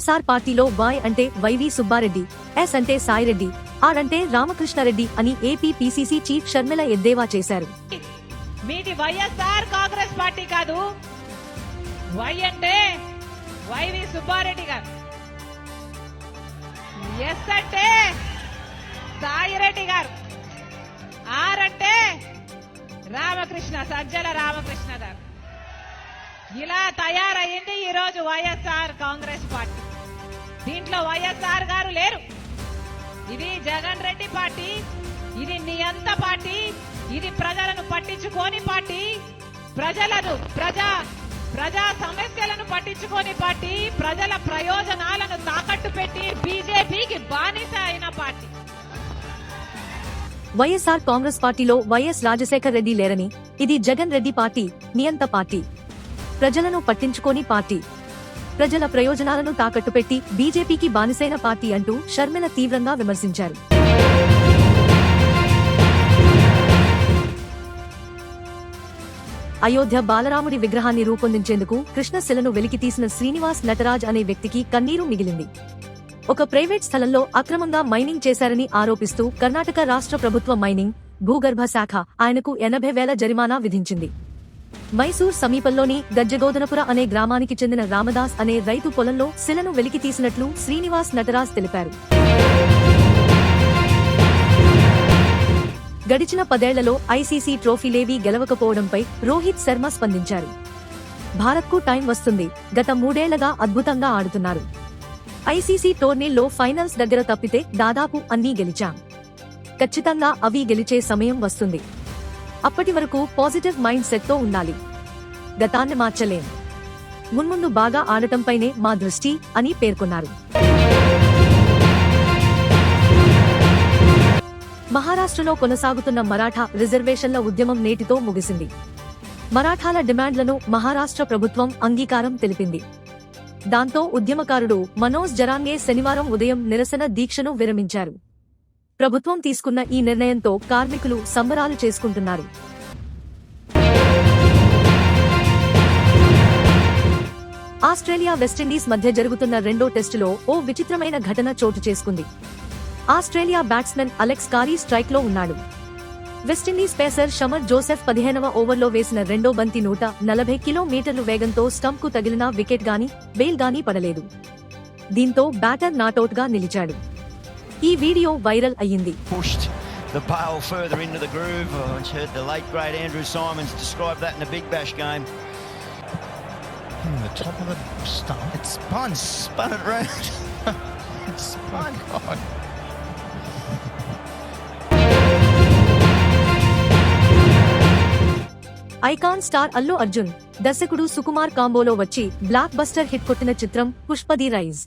వైఎస్ఆర్ పార్టీలో వై అంటే YV Subbareddy, yes అంటే సాయిరెడ్డి, ఆర్ అంటే రామకృష్ణారెడ్డి అని ఏపీ పీసీసీ చీఫ్ షర్మిల ఎద్దేవా చేశారు. మీది వైఎస్ఆర్ కాంగ్రెస్ పార్టీ కాదు. వై అంటే వైవి సుబ్బారెడ్డి గారు, ఎస్ అంటే సాయిరెడ్డి గారు, ఆర్ అంటే సజ్జల రామకృష్ణ గారు. ఇలా తయారయ్యింది ఈరోజు వైఎస్ఆర్ కాంగ్రెస్ పార్టీ. దీంట్లో వైఎస్ఆర్ గారు లేరు. ఇది జగన్ రెడ్డి పార్టీ, ఇది నియంత పార్టీ, ఇది ప్రజలను పట్టించుకోని పార్టీ, ప్రజా సమస్యలను పట్టించుకోని పార్టీ, ప్రజల ప్రయోజనాలను తాకట్టు పెట్టి బీజేపీకి బానిస అయిన పార్టీ. వైఎస్ఆర్ కాంగ్రెస్ పార్టీలో వైఎస్ రాజశేఖర్ రెడ్డి లేరని, ఇది జగన్ రెడ్డి పార్టీ, నియంత పార్టీ, ప్రజలను పట్టించుకోని పార్టీ, ప్రజల ప్రయోజనాలను తాకట్టుపెట్టి బీజేపీకి బానిసైన పార్టీ అంటూ షర్మిల తీవ్రంగా విమర్శించారు. అయోధ్య బాలరాముడి విగ్రహాన్ని రూపొందించేందుకు కృష్ణశిలను వెలికితీసిన శ్రీనివాస్ నటరాజ్ అనే వ్యక్తికి కన్నీరు మిగిలింది. ఒక ప్రైవేట్ స్థలంలో అక్రమంగా మైనింగ్ చేశారని ఆరోపిస్తూ కర్ణాటక రాష్ట్ర ప్రభుత్వ మైనింగ్, భూగర్భ శాఖ ఆయనకు 80,000 జరిమానా విధించింది. మైసూర్ సమీపంలోని గజ్జగోదనపుర అనే గ్రామానికి చెందిన రామదాస్ అనే రైతు పొలంలో శిలను వెలికితీసినట్లు శ్రీనివాస్ నటరాజ్ తెలిపారు. గడిచిన 10 ఏళ్లలో ఐసీసీ ట్రోఫీలేవీ గెలవకపోవడంపై రోహిత్ శర్మ స్పందించారు. భారత్కు టైం వస్తుంది, గత 3 ఏళ్లుగా అద్భుతంగా ఆడుతున్నారు. ఐసీసీ టోర్నీల్లో ఫైనల్స్ దగ్గర తప్పితే దాదాపు అన్నీ గెలిచాం. ఖచ్చితంగా అవి గెలిచే సమయం వస్తుంది. అప్పటి వరకు పాజిటివ్ మైండ్ సెట్ తో ఉండాలి. గతాన్ని మార్చలేం. మున్ముందు బాగా ఆడటంపైనే మా దృష్టి అని పేర్కొన్నారు. మహారాష్ట్రలో కొనసాగుతున్న మరాఠా రిజర్వేషన్ల ఉద్యమం నేటితో ముగిసింది. మరాఠాల డిమాండ్లను మహారాష్ట్ర ప్రభుత్వం అంగీకారం తెలిపింది. దాంతో ఉద్యమకారుడు మనోజ్ జరాంగే శనివారం ఉదయం నిరసన దీక్షను విరమించారు. ప్రభుత్వం తీసుకున్న ఈ నిర్ణయంతో కార్మికులు సంబరాలు చేసుకుంటున్నారు. ఆస్ట్రేలియా వెస్టిండీస్ మధ్య జరుగుతున్న రెండో టెస్టులో ఓ విచిత్రమైన ఘటన చోటు చేసుకుంది. ఆస్ట్రేలియా బ్యాట్స్మెన్ అలెక్స్ కారీ స్ట్రైక్లో ఉన్నాడు. వెస్టిండీస్ పేసర్ షమర్ జోసెఫ్ 15వ ఓవర్లో వేసిన రెండో బంతి 140 కిలోమీటర్లు వేగంతో స్టంప్ కు తగిలినా వికెట్ గానీ బెయిల్ గానీ పడలేదు. దీంతో బ్యాటర్ నాటౌట్ గా నిలిచాడు. ఈ వీడియో వైరల్ అయ్యింది. The ball further into the groove. I heard the late great Andrew Symonds describe that in a Big Bash game. The top of the stump. It spun it round. It spun. God. Icon star Allu Arjun, దర్శకుడు సుకుమార్ కాంబోలో వచ్చి block buster hit కొట్టిన చిత్రం Pushpa the rise.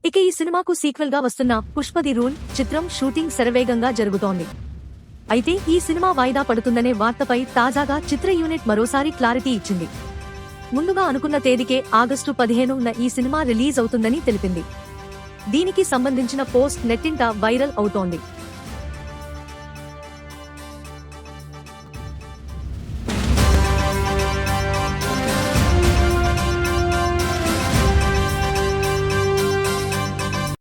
ఇక ఈ సినిమాకు sequel గా వస్తున్న Pushpa the rule చిత్రం షూటింగ్ శరవేగంగా జరుగుతోంది. అయితే ఈ సినిమా వాయిదా పడుతుందనే వార్తపై తాజాగా చిత్ర యూనిట్ మరోసారి క్లారిటీ ఇచ్చింది. ముందుగా అనుకున్న తేదీకే ఆగస్టు 15న ఈ సినిమా రిలీజ్ అవుతుందని తెలిపింది. దీనికి సంబంధించిన పోస్ట్ నెట్టింట వైరల్ అవుతోంది.